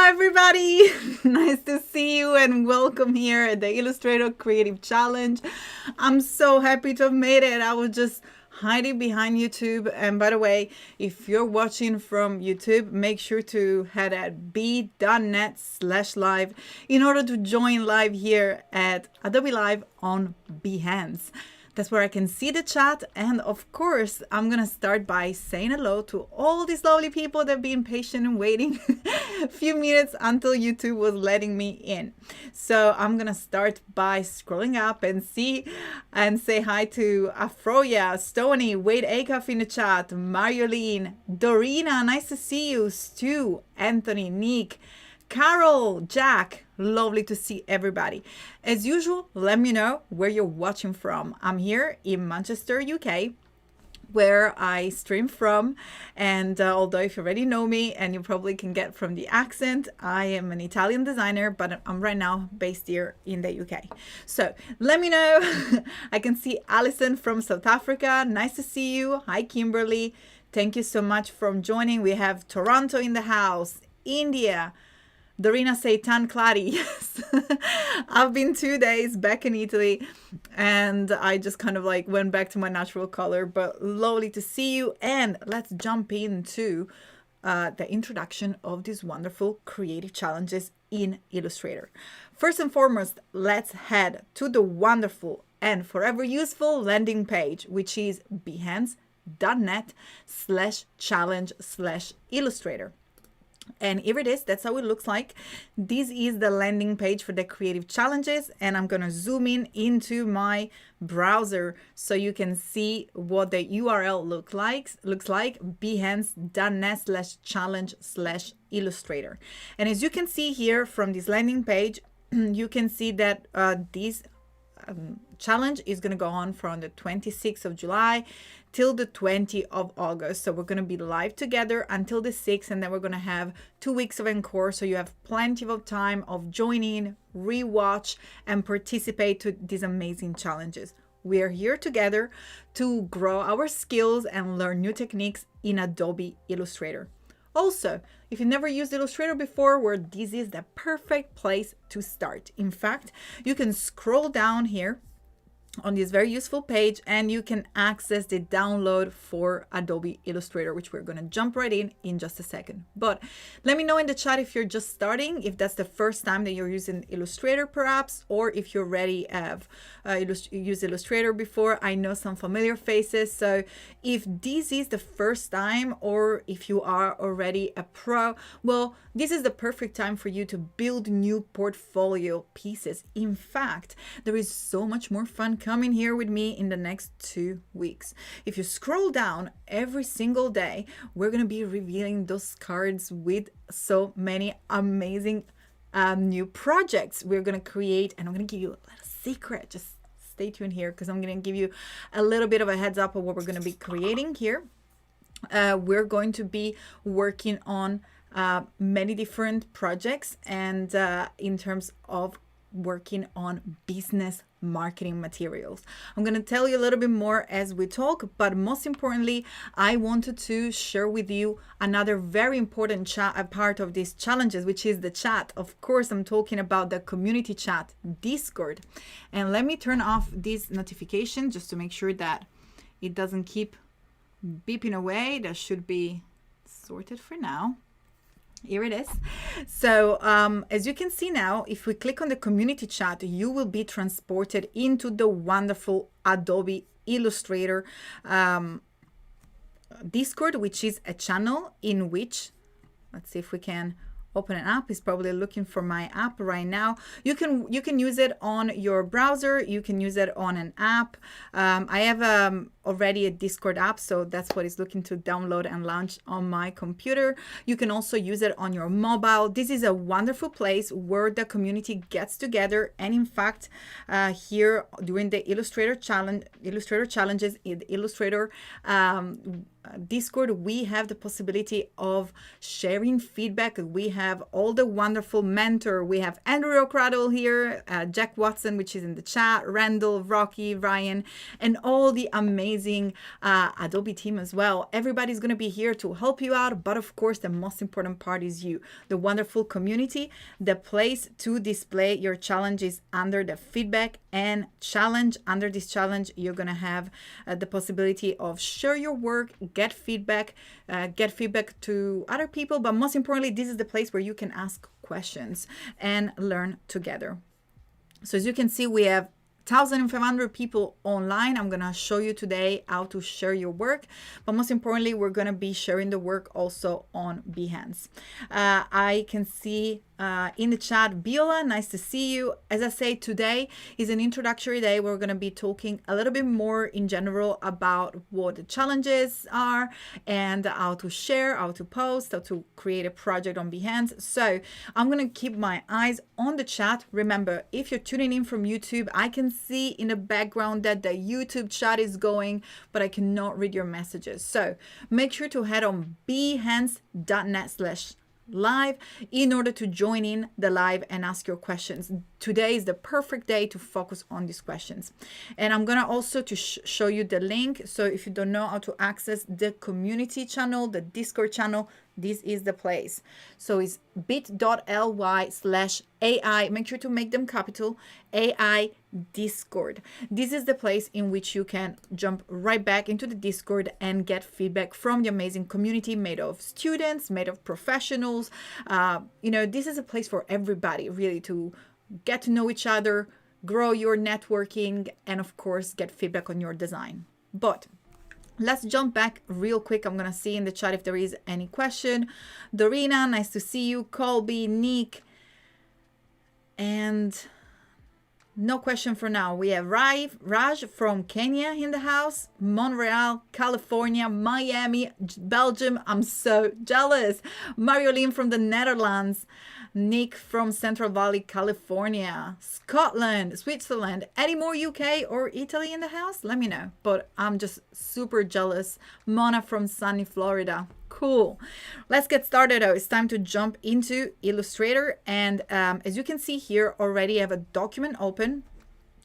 everybody. Nice to see you and welcome here at the Illustrator Creative Challenge. I'm so happy to have made it. I was just hiding behind YouTube. And by the way, if you're watching from YouTube, make sure to head at b.net/live in order to join live here at Adobe Live on Behance. That's where I can see the chat. And of course, I'm going to start by saying hello to all these lovely people that have been patient and waiting a few minutes until YouTube was letting me in. So I'm going to start by scrolling up and see and say hi to Afroya, Stony, Wade Acuff in the chat, Marioline, Dorina, nice to see you, Stu, Anthony, Nick, Carol, Jack, lovely to see everybody. As usual, let me know where you're watching from. I'm here in Manchester, UK, where I stream from. And although if you already know me and you probably can get from the accent, I am an Italian designer, but I'm right now based here in the UK. So let me know. I can see Alison from South Africa. Nice to see you. Hi, Kimberly. Thank you so much for joining. We have Toronto in the house, India. Dorina say tan clari. Yes. I've been 2 days back in Italy and I just kind of like went back to my natural color, but lovely to see you. And let's jump into the introduction of these wonderful creative challenges in Illustrator. First and foremost, let's head to the wonderful and forever useful landing page, which is behance.net/challenge/illustrator. And here it is. That's how it looks like. This is the landing page for the creative challenges. And I'm going to zoom in into my browser so you can see what the URL looks like behance.net/challenge/illustrator. And as you can see here from this landing page, you can see that this challenge is going to go on from the 26th of July till the 20th of August. So we're going to be live together until the 6th, and then we're going to have 2 weeks of encore. So you have plenty of time of joining, rewatch, and participate to these amazing challenges. We are here together to grow our skills and learn new techniques in Adobe Illustrator. Also, if you've never used Illustrator before, where this is the perfect place to start. In fact, you can scroll down here on this very useful page and you can access the download for Adobe Illustrator, which we're going to jump right in just a second. But let me know in the chat if you're just starting, if that's the first time that you're using Illustrator perhaps, or if you already have used Illustrator before. I know some familiar faces. So if this is the first time, or if you are already a pro, well, this is the perfect time for you to build new portfolio pieces. In fact, there is so much more fun coming here with me in the next 2 weeks. If you scroll down every single day, we're going to be revealing those cards with so many amazing new projects we're going to create. And I'm going to give you a little secret. Just stay tuned here because I'm going to give you a little bit of a heads up of what we're going to be creating here. We're going to be working on many different projects, and in terms of working on business marketing materials. I'm going to tell you a little bit more as we talk, but most importantly, I wanted to share with you another very important part of these challenges, which is the chat. Of course, I'm talking about the community chat, Discord. And let me turn off this notification just to make sure that it doesn't keep beeping away. That should be sorted for now. Here it is. So as you can see now, if we click on the community chat, you will be transported into the wonderful Adobe Illustrator Discord, which is a channel in which, let's see if we can open an app. Is probably looking for my app right now. You can use it on your browser. You can use it on an app. I have already a Discord app, so that's what it's looking to download and launch on my computer. You can also use it on your mobile. This is a wonderful place where the community gets together. And in fact, here during the Illustrator challenges in Illustrator Discord, we have the possibility of sharing feedback. We have all the wonderful mentor. We have Andrew O'Cradle here, Jack Watson, which is in the chat, Randall, Rocky, Ryan, and all the amazing amazing Adobe team as well. Everybody's going to be here to help you out. But of course, the most important part is you, the wonderful community. The place to display your challenges under the feedback and challenge. Under this challenge, you're going to have the possibility of share your work, get feedback to other people. But most importantly, this is the place where you can ask questions and learn together. So as you can see, we have 1,500 people online. I'm going to show you today how to share your work, but most importantly, we're going to be sharing the work also on Behance. I can see in the chat, Biola, nice to see you. As I say, today is an introductory day. We're going to be talking a little bit more in general about what the challenges are and how to share, how to post, how to create a project on Behance. So I'm going to keep my eyes on the chat. Remember, if you're tuning in from YouTube, I can see in the background that the YouTube chat is going, but I cannot read your messages. So make sure to head on behance.net/live in order to join in the live and ask your questions. Today is the perfect day to focus on these questions. And I'm going to also show you the link. So if you don't know how to access the community channel, the Discord channel, this is the place. So it's bit.ly/AI. Make sure to make them capital, AI Discord. This is the place in which you can jump right back into the Discord and get feedback from the amazing community made of students, made of professionals. This is a place for everybody really to get to know each other, grow your networking, and of course, get feedback on your design. But let's jump back real quick. I'm going to see in the chat if there is any question. Dorina, nice to see you. Colby, Nick, and no question for now. We have Raj from Kenya in the house, Montreal, California, Miami, Belgium. I'm so jealous. Mariolene from the Netherlands, Nick from Central Valley, California, Scotland, Switzerland. Any more UK or Italy in the house? Let me know. But I'm just super jealous. Mona from sunny Florida. Cool. Let's get started. It's time to jump into Illustrator. And as you can see here already, I have a document open.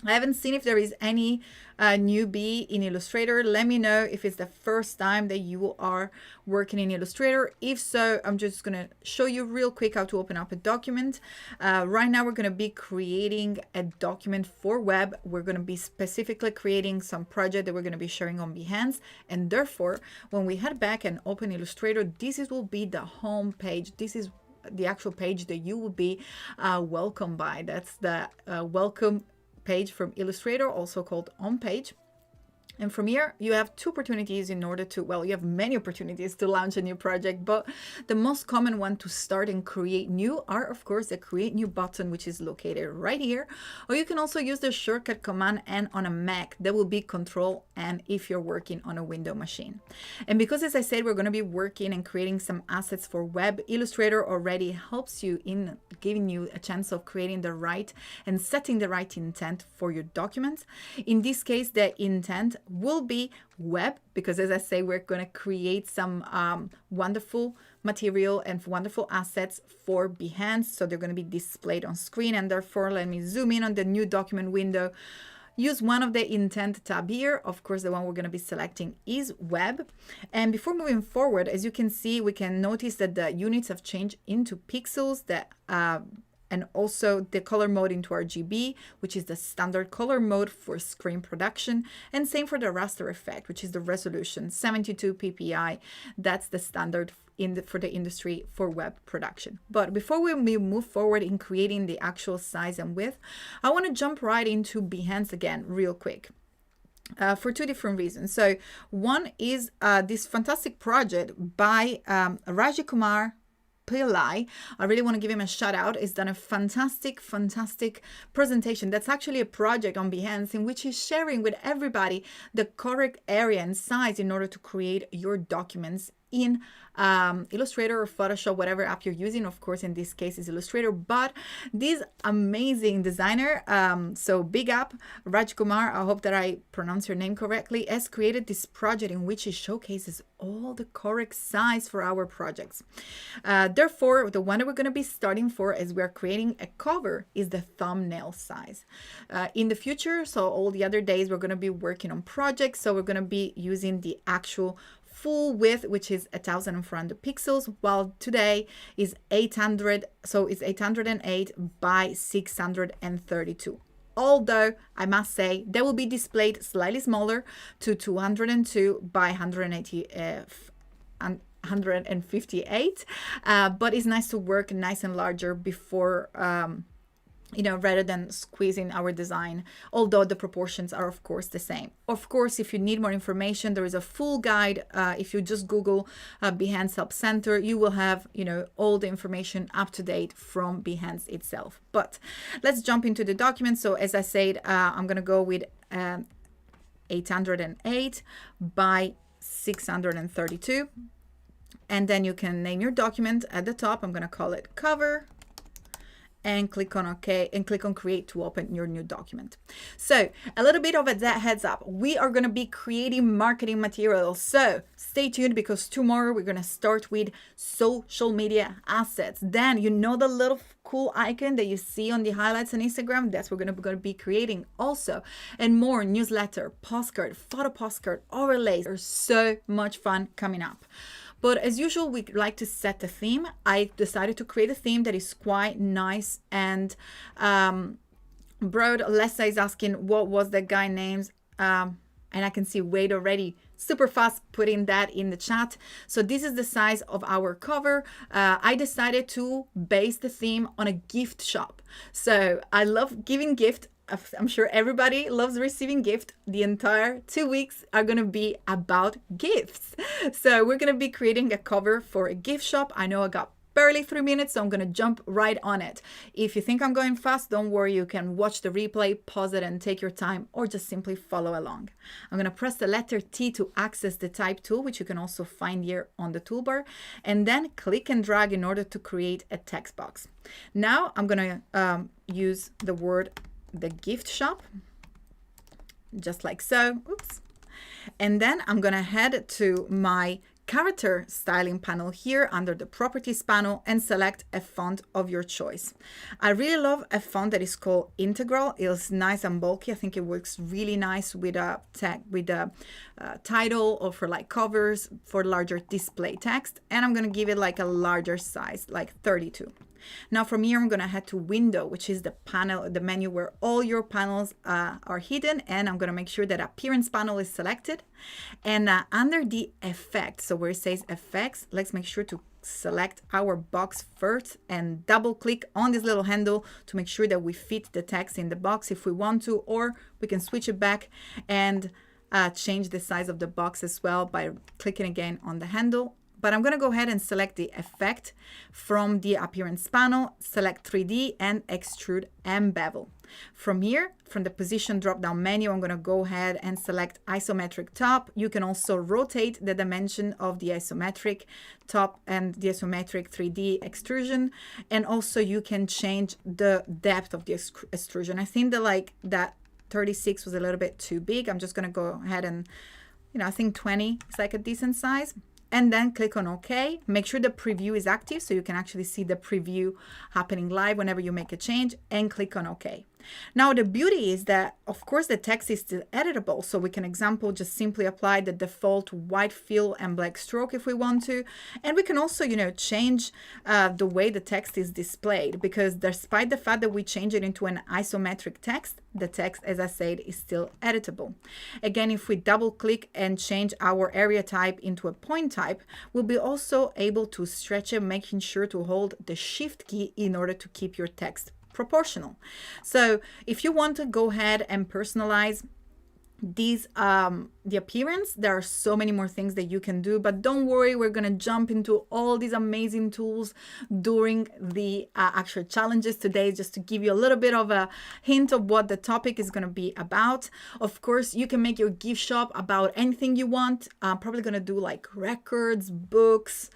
I haven't seen if there is any newbie in Illustrator. Let me know if it's the first time that you are working in Illustrator. If so, I'm just going to show you real quick how to open up a document. Right now, we're going to be creating a document for web. We're going to be specifically creating some project that we're going to be sharing on Behance. And therefore, when we head back and open Illustrator, this will be the home page. This is the actual page that you will be welcomed by. That's the welcome page from Illustrator, also called on page. And from here, you have two opportunities in order to, well, you have many opportunities to launch a new project, but the most common one to start and create new are, of course, the create new button, which is located right here. Or you can also use the shortcut command N on a Mac. That will be Control N if you're working on a Windows machine. And because, as I said, we're going to be working and creating some assets for web, Illustrator already helps you in giving you a chance of creating the right and setting the right intent for your documents. In this case, the intent will be web, because as I say, we're going to create some wonderful material and wonderful assets for Behance. So they're going to be displayed on screen, and therefore let me zoom in on the new document window. Use one of the intent tab here. Of course, the one we're going to be selecting is web. And before moving forward, as you can see, we can notice that the units have changed into pixels, that and also the color mode into RGB, which is the standard color mode for screen production. And same for the raster effect, which is the resolution, 72 ppi. That's the standard for the industry for web production. But before we move forward in creating the actual size and width, I want to jump right into Behance again real quick. For two different reasons. So one is this fantastic project by Raji Kumar Pillai. I really want to give him a shout out. He's done a fantastic presentation. That's actually a project on Behance in which he's sharing with everybody the correct area and size in order to create your documents in Illustrator or Photoshop, whatever app you're using. Of course, in this case is Illustrator, but this amazing designer, so big up, Raj Kumar, I hope that I pronounce your name correctly, has created this project in which he showcases all the correct size for our projects. Therefore, the one that we're going to be starting for as we're creating a cover is the thumbnail size. In the future, so all the other days, we're going to be working on projects, so we're going to be using the actual full width, which is 1400 pixels, while today is 800, so it's 808 by 632. Although I must say they will be displayed slightly smaller to 202 by 158, but it's nice to work nice and larger before rather than squeezing our design, although the proportions are of course the same. Of course, if you need more information, there is a full guide. If you just Google Behance Help Center, you will have all the information up to date from Behance itself. But let's jump into the document. So as I said, I'm gonna go with 808 by 632, and then you can name your document at the top. I'm gonna call it cover, and click on OK and click on create to open your new document. So a little bit of a heads up, we are going to be creating marketing materials. So stay tuned, because tomorrow we're going to start with social media assets. Then the little cool icon that you see on the highlights on Instagram, that's what we're going to be creating also, and more newsletter, postcard, photo postcard, overlays. There's so much fun coming up. But as usual, we like to set the theme. I decided to create a theme that is quite nice and broad. Lessa is asking what was the guy names, and I can see Wade already super fast putting that in the chat. So this is the size of our cover. I decided to base the theme on a gift shop. So I love giving gift. I'm sure everybody loves receiving gift. The entire 2 weeks are going to be about gifts. So we're going to be creating a cover for a gift shop. I know I got barely 3 minutes, so I'm going to jump right on it. If you think I'm going fast, don't worry. You can watch the replay, pause it, and take your time, or just simply follow along. I'm going to press the letter T to access the type tool, which you can also find here on the toolbar, and then click and drag in order to create a text box. Now I'm going to use the gift shop, just like so. Oops. And then I'm going to head to my character styling panel here under the properties panel and select a font of your choice. I really love a font that is called Integral. It's nice and bulky. I think it works really nice with a title, or for like covers for larger display text. And I'm going to give it like a larger size, like 32. Now from here, I'm going to head to Window, which is the panel, the menu where all your panels are hidden. And I'm going to make sure that Appearance panel is selected. And under the Effect, so where it says Effects, let's make sure to select our box first and double click on this little handle to make sure that we fit the text in the box if we want to, or we can switch it back and change the size of the box as well by clicking again on the handle. But I'm going to go ahead and select the effect from the Appearance panel, select 3D and Extrude and Bevel. From here, from the Position drop-down menu, I'm going to go ahead and select Isometric Top. You can also rotate the dimension of the isometric top and the isometric 3D extrusion. And also you can change the depth of the extrusion. I think that 36 was a little bit too big. I'm just going to go ahead and, I think 20 is like a decent size. And then click on OK. Make sure the preview is active so you can actually see the preview happening live whenever you make a change, and click on OK. Now the beauty is that, of course, the text is still editable. So we can, example, just simply apply the default white fill and black stroke if we want to. And we can also, change the way the text is displayed, because despite the fact that we change it into an isometric text, the text, as I said, is still editable. Again, if we double click and change our area type into a point type, we'll be also able to stretch it, making sure to hold the Shift key in order to keep your text proportional. So if you want to go ahead and personalize these the appearance. There are so many more things that you can do, but don't worry, we're gonna jump into all these amazing tools during the actual challenges today, just to give you a little bit of a hint of what the topic is gonna be about. Of course, you can make your gift shop about anything you want. I'm probably gonna do like records, books,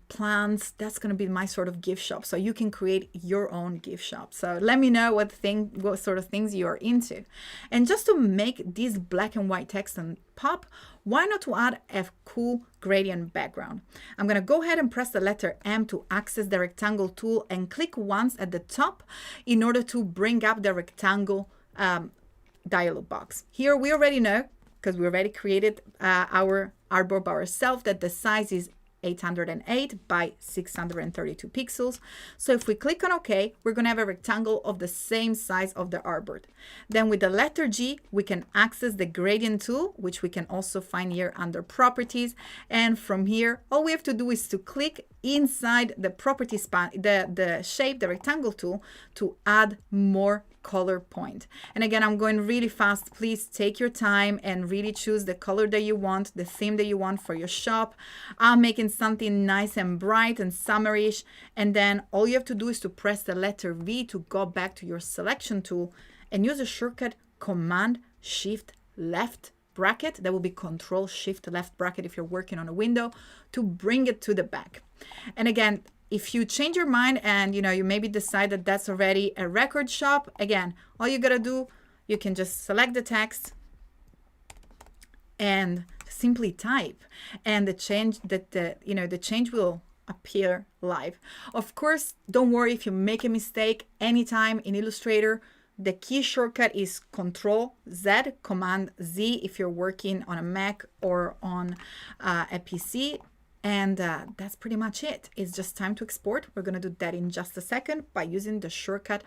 plants. That's gonna be my sort of gift shop, so you can create your own gift shop. So let me know what sort of things you are into. And just to make this black and white text and pop, why not to add a cool gradient background? I'm gonna go ahead and press the letter M to access the rectangle tool and click once at the top in order to bring up the rectangle dialog box. Here we already know, because we already created our artboard by ourselves, that the size is 808 by 632 pixels. So if we click on OK, we're going to have a rectangle of the same size of the artboard. Then with the letter G, we can access the gradient tool, which we can also find here under properties. And from here, all we have to do is to click inside the property span, the shape, the rectangle tool, to add more color point. And again, I'm going really fast. Please take your time and really choose the color that you want, the theme that you want for your shop. I'm making something nice and bright and summerish. And then all you have to do is to press the letter V to go back to your selection tool and use a shortcut Command Shift Left bracket. That will be Control Shift Left bracket if you're working on a window, to bring it to the back. And again, if you change your mind and you maybe decide that that's already a record shop, again, all you gotta do, you can just select the text and simply type, and the change will appear live. Of course, don't worry if you make a mistake anytime in Illustrator. The key shortcut is Control Z, Command Z if you're working on a Mac or on a PC. And that's pretty much it. It's just time to export. We're going to do that in just a second by using the shortcut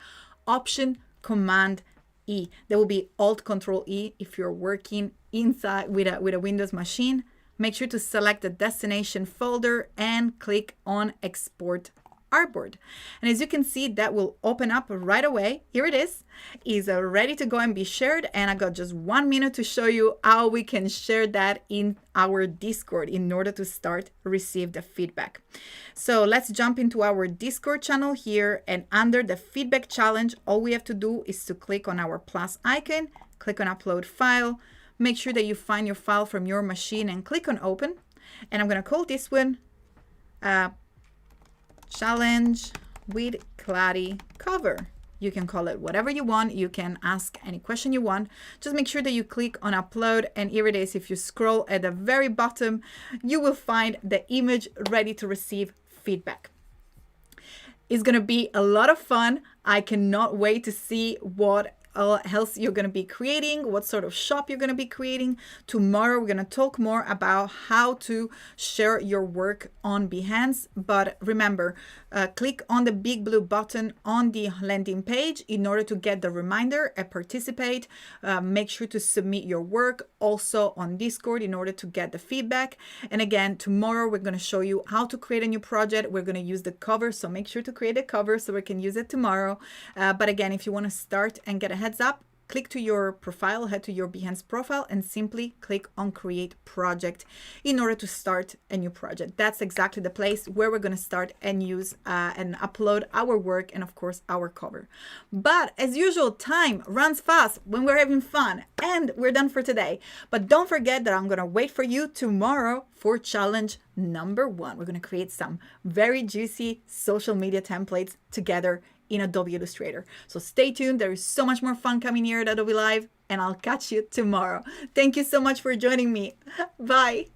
Option Command E. There will be Alt Control E if you're working inside with a Windows machine. Make sure to select the destination folder and click on Export Artboard. And as you can see, that will open up right away. Here it is ready to go and be shared. And I got just 1 minute to show you how we can share that in our Discord in order to start receive the feedback. So let's jump into our Discord channel here, and under the feedback challenge, all we have to do is to click on our plus icon, click on upload file, make sure that you find your file from your machine and click on open. And I'm going to call this one challenge with Claddy cover. You can call it whatever you want. You can ask any question you want. Just make sure that you click on upload, and here it is. If you scroll at the very bottom, you will find the image ready to receive feedback. It's going to be a lot of fun. I cannot wait to see what else you're going to be creating, what sort of shop you're going to be creating. Tomorrow we're going to talk more about how to share your work on Behance. But remember, click on the big blue button on the landing page in order to get the reminder and participate. Make sure to submit your work also on Discord in order to get the feedback. And again, tomorrow we're going to show you how to create a new project. We're going to use the cover, so make sure to create a cover so we can use it tomorrow. But again, if you want to start and get a heads up, click to your profile, head to your Behance profile, and simply click on Create Project in order to start a new project. That's exactly the place where we're going to start and use and upload our work and, of course, our cover. But as usual, time runs fast when we're having fun, and we're done for today. But don't forget that I'm going to wait for you tomorrow for challenge number 1. We're going to create some very juicy social media templates together in Adobe Illustrator. So stay tuned. There is so much more fun coming here at Adobe Live, and I'll catch you tomorrow. Thank you so much for joining me. Bye.